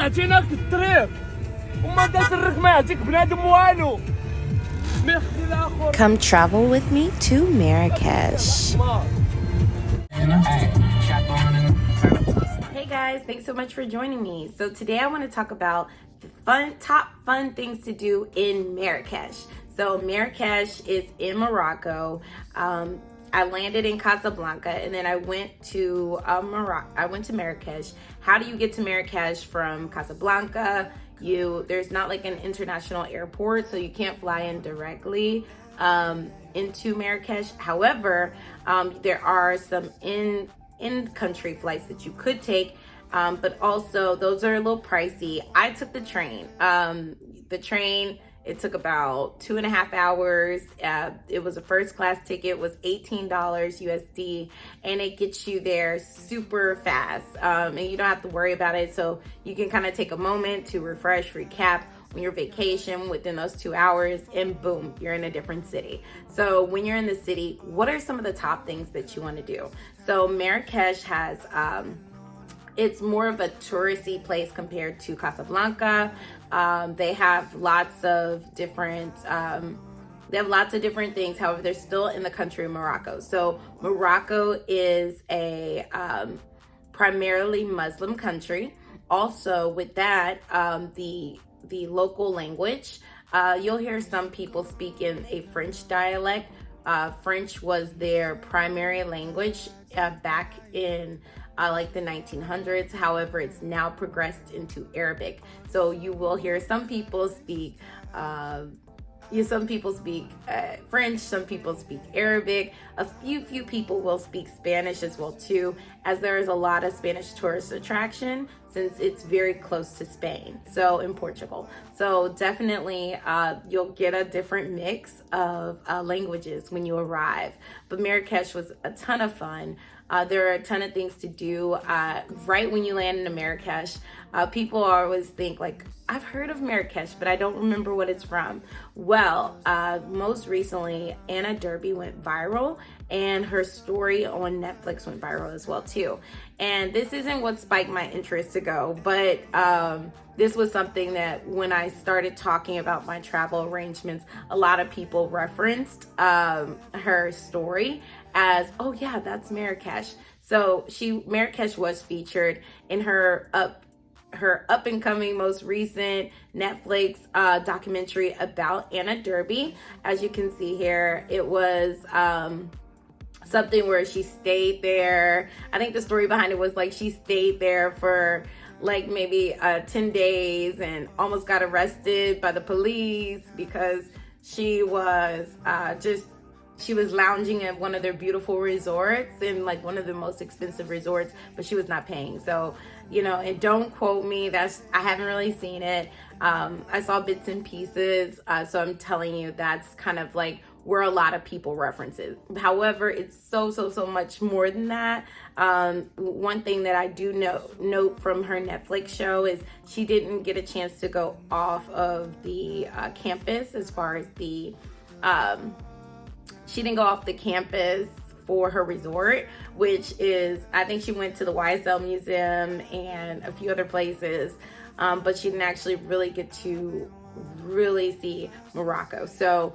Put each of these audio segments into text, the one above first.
قطعتينا في الطريق وما داسرك ما يعطيك بنادم والو. Come travel with me to Marrakesh. Hey guys, thanks so much for joining me. So today I want to talk about the top fun things to do in Marrakesh. So Marrakesh is in Morocco. I landed in Casablanca and then I went to Marrakesh. How do you get to Marrakesh from Casablanca? There's not like an international airport, so you can't fly in directly into Marrakesh. However, there are some in-country flights that you could take, but also those are a little pricey. I took the train. It took about 2.5 hours. It was a first class ticket. It was $18 USD, and it gets you there super fast. And you don't have to worry about it. So you can kind of take a moment to refresh, recap on your vacation within those 2 hours, and boom, you're in a different city. So when you're in the city, what are some of the top things that you want to do? So Marrakesh has, it's more of a touristy place compared to Casablanca. They have lots of different things. However, they're still in the country of Morocco. So Morocco is a primarily Muslim country. Also, with that, the local language, you'll hear some people speak in a French dialect. French was their primary language back in like the 1900s. However, it's now progressed into Arabic. So you will hear some people speak French, some people speak Arabic. A few people will speak Spanish as well too, as there is a lot of Spanish tourist attraction since it's very close to Spain, so in Portugal. So definitely you'll get a different mix of languages when you arrive. But Marrakesh was a ton of fun. There are a ton of things to do right when you land in Marrakesh. People always think like, I've heard of Marrakesh, but I don't remember what it's from. Well, most recently, Anna Derby went viral, and her story on Netflix went viral as well too. And this isn't what spiked my interest to go, but this was something that when I started talking about my travel arrangements, a lot of people referenced her story as, oh yeah, that's Marrakesh. So Marrakesh was featured in her up and coming most recent Netflix documentary about Anna Derby. As you can see here, it was something where she stayed there. I think the story behind it was like she stayed there for like maybe 10 days and almost got arrested by the police because she was lounging at one of their beautiful resorts, in like one of the most expensive resorts, but she was not paying. So, and don't quote me, I haven't really seen it. I saw bits and pieces. So I'm telling you, that's kind of like where a lot of people reference it. However, it's so much more than that. One thing that I do note from her Netflix show is she didn't get a chance to go off of the campus as far as she didn't go off the campus for her resort, which is, I think she went to the Ysl Museum and a few other places, but she didn't actually really get to really see Morocco. So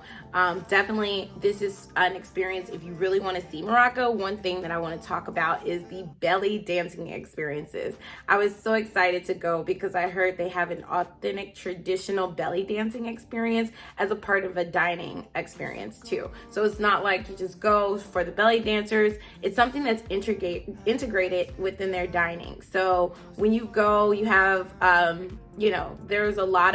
definitely this is an experience if you really want to see Morocco. One thing that I want to talk about is the belly dancing experiences. I was so excited to go because I heard they have an authentic traditional belly dancing experience as a part of a dining experience too. So it's not like you just go for the belly dancers. It's something that's integrated within their dining. So when you go, you have there's a lot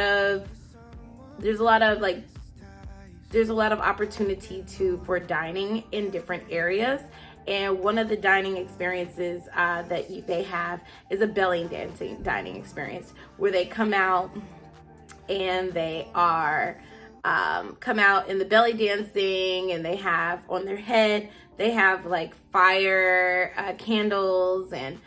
of opportunity for dining in different areas, and one of the dining experiences that they have is a belly dancing dining experience where they come out and they are come out in the belly dancing, and they have on their head they have like fire candles, and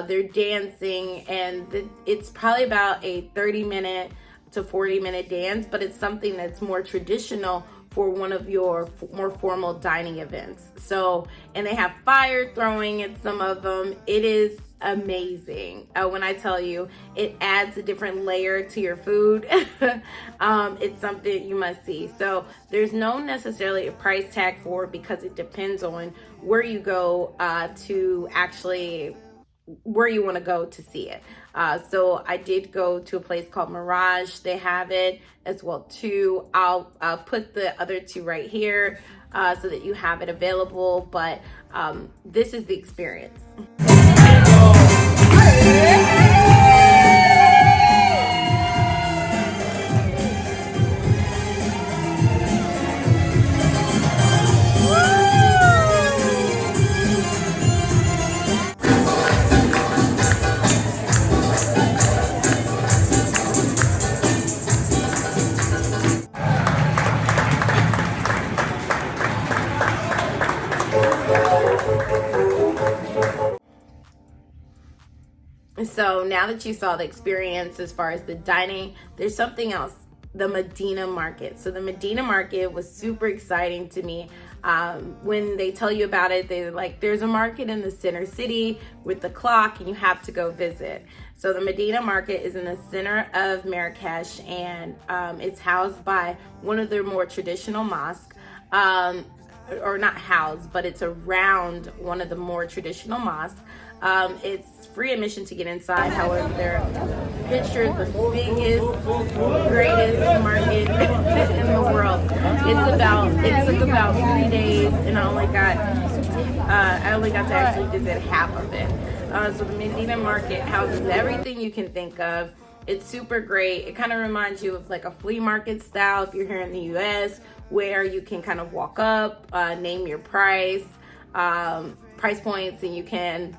they're dancing, and it's probably about a 30-minute to 40-minute dance, but it's something that's more traditional for one of your more formal dining events. So, and they have fire throwing at some of them. It is amazing. When I tell you, it adds a different layer to your food. It's something you must see. So there's no necessarily a price tag for it because it depends on where you go to actually where you want to go to see it. So I did go to a place called Mirage. They have it as well too. I'll put the other two right here so that you have it available. But this is the experience. So now that you saw the experience as far as the dining, there's something else, the Medina Market. So the Medina Market was super exciting to me. When they tell you about it, they're like, there's a market in the center city with the clock and you have to go visit. So the Medina Market is in the center of Marrakesh, and it's housed by one of their more traditional mosques. Or not housed, but it's around one of the more traditional mosques. It's free admission to get inside. However, they're pictured the biggest, greatest market in the world. It took about 3 days, and I only got to actually visit half of it. So the Medina Market houses everything you can think of. It's super great. It kind of reminds you of like a flea market style if you're here in the US, where you can kind of walk up, name your price points, and you can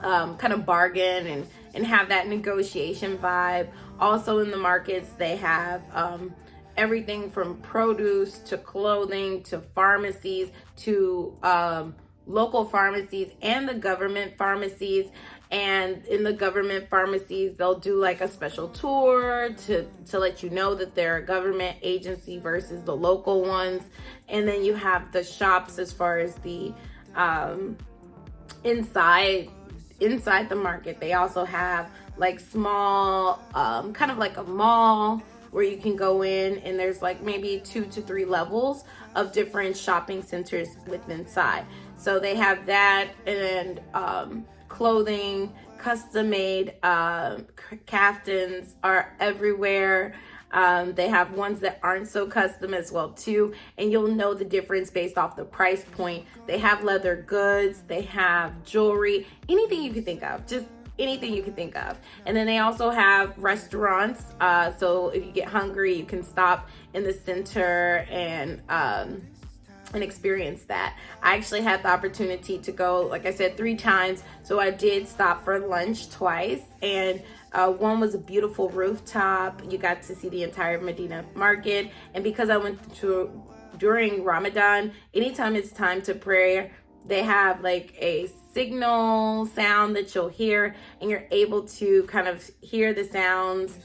kind of bargain and have that negotiation vibe. Also in the markets, they have everything from produce to clothing to pharmacies to local pharmacies and the government pharmacies. And in the government pharmacies, they'll do like a special tour to let you know that they're a government agency versus the local ones. And then you have the shops as far as the inside the market. They also have like small, kind of like a mall where you can go in, and there's like maybe 2 to 3 levels of different shopping centers within inside. So they have that, and clothing, custom made caftans are everywhere. They have ones that aren't so custom as well too, and you'll know the difference based off the price point. They have leather goods, they have jewelry, anything you can think of, just anything you can think of. And then they also have restaurants, so if you get hungry, you can stop in the center and experience that. I actually had the opportunity to go, like I said, 3 times. So I did stop for lunch twice, and one was a beautiful rooftop. You got to see the entire Medina Market. And because I went to during Ramadan, anytime it's time to pray, they have like a signal sound that you'll hear, and you're able to kind of hear the sounds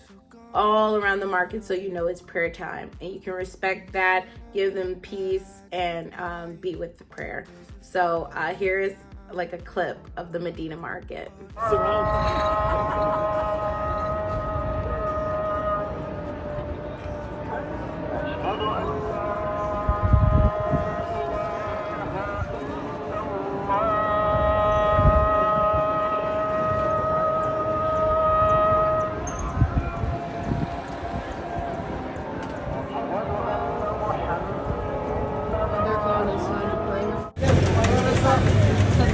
all around the market, so you know it's prayer time, and you can respect that, give them peace, and be with the prayer. So here is like a clip of the Medina Market.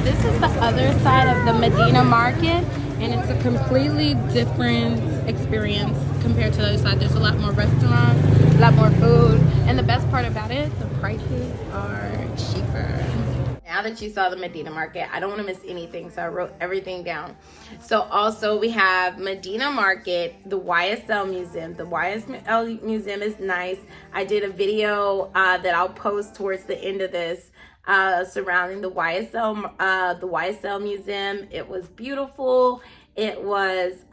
This is the other side of the Medina Market, and it's a completely different experience compared to the other side. There's a lot more restaurants, a lot more food, and the best part about it, the prices are cheaper. Now that you saw the Medina Market, I don't want to miss anything, so I wrote everything down. So also we have Medina Market, the YSL Museum. The YSL Museum is nice. I did a video that I'll post towards the end of this surrounding the YSL Museum. It was beautiful. It was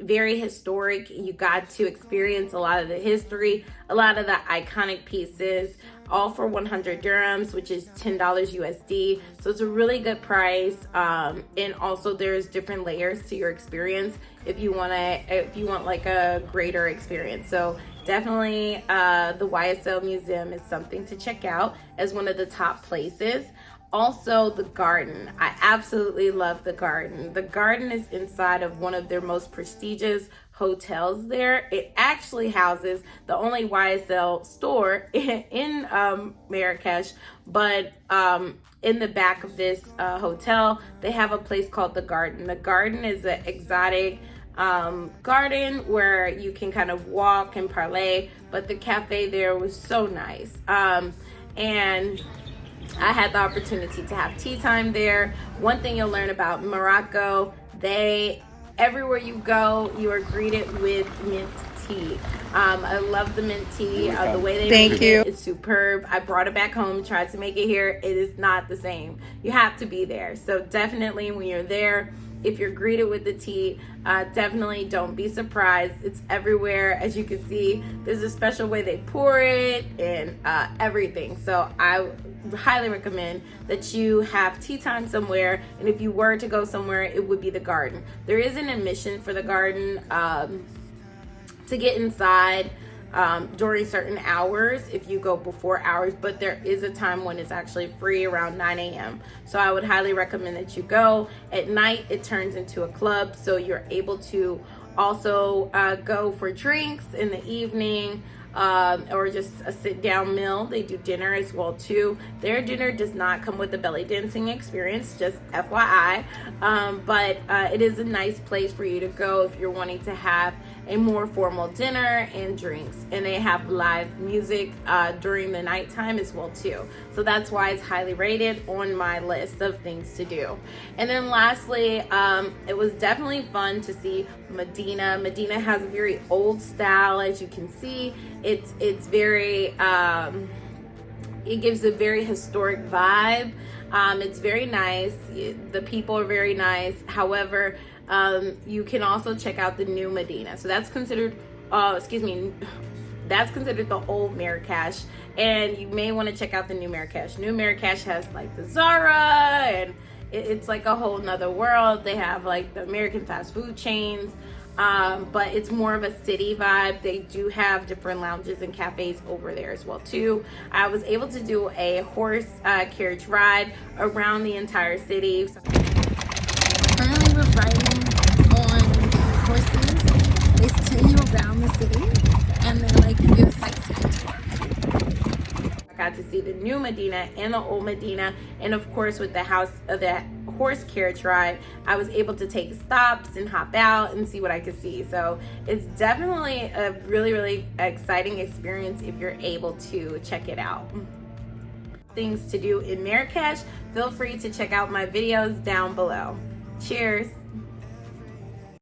very historic. You got to experience a lot of the history, a lot of the iconic pieces. all for 100 dirhams, which is $10 USD. So it's a really good price. And also there's different layers to your experience if you want like a greater experience. So definitely the Ysl Museum is something to check out as one of the top places. Also, the garden. I absolutely love the garden. The garden is inside of one of their most prestigious hotels there. It actually houses the only YSL store in Marrakesh, but in the back of this hotel, they have a place called the garden. The garden is an exotic garden where you can kind of walk and parlay, but the cafe there was so nice. And I had the opportunity to have tea time there. One thing you'll learn about Morocco, everywhere you go, you are greeted with mint tea. I love the mint tea. The way they make it is superb. I brought it back home, tried to make it here. It is not the same. You have to be there. So definitely when you're there, if you're greeted with the tea, definitely don't be surprised. It's everywhere. As you can see, there's a special way they pour it and everything. So I highly recommend that you have tea time somewhere. And if you were to go somewhere, it would be the garden. There is an admission for the garden to get inside during certain hours if you go before hours, but there is a time when it's actually free around 9 a.m. So I would highly recommend that you go. At night, it turns into a club, so you're able to also go for drinks in the evening, or just a sit-down meal. They do dinner as well too. Their dinner does not come with the belly dancing experience, just FYI, but it is a nice place for you to go if you're wanting to have a more formal dinner and drinks. And they have live music during the nighttime as well too. So that's why it's highly rated on my list of things to do. And then lastly, it was definitely fun to see Medina. Medina has a very old style, as you can see. It's very, it gives a very historic vibe. It's very nice. The people are very nice. However, you can also check out the new Medina. So that's considered, that's considered the old Marrakesh. And you may want to check out the new Marrakesh. New Marrakesh has like the Zara, and it's like a whole nother world. They have like the American fast food chains. But it's more of a city vibe. They do have different lounges and cafes over there as well too. I was able to do a horse carriage ride around the entire city. Currently we're riding on horses. They take you around the city and they like do a sightseeing tour. I got to see the new Medina and the old Medina, and of course with the horse carriage ride, I was able to take stops and hop out and see what I could see. So it's definitely a really, really exciting experience if you're able to check it out. Things to do in Marrakesh, feel free to check out my videos down below. Cheers.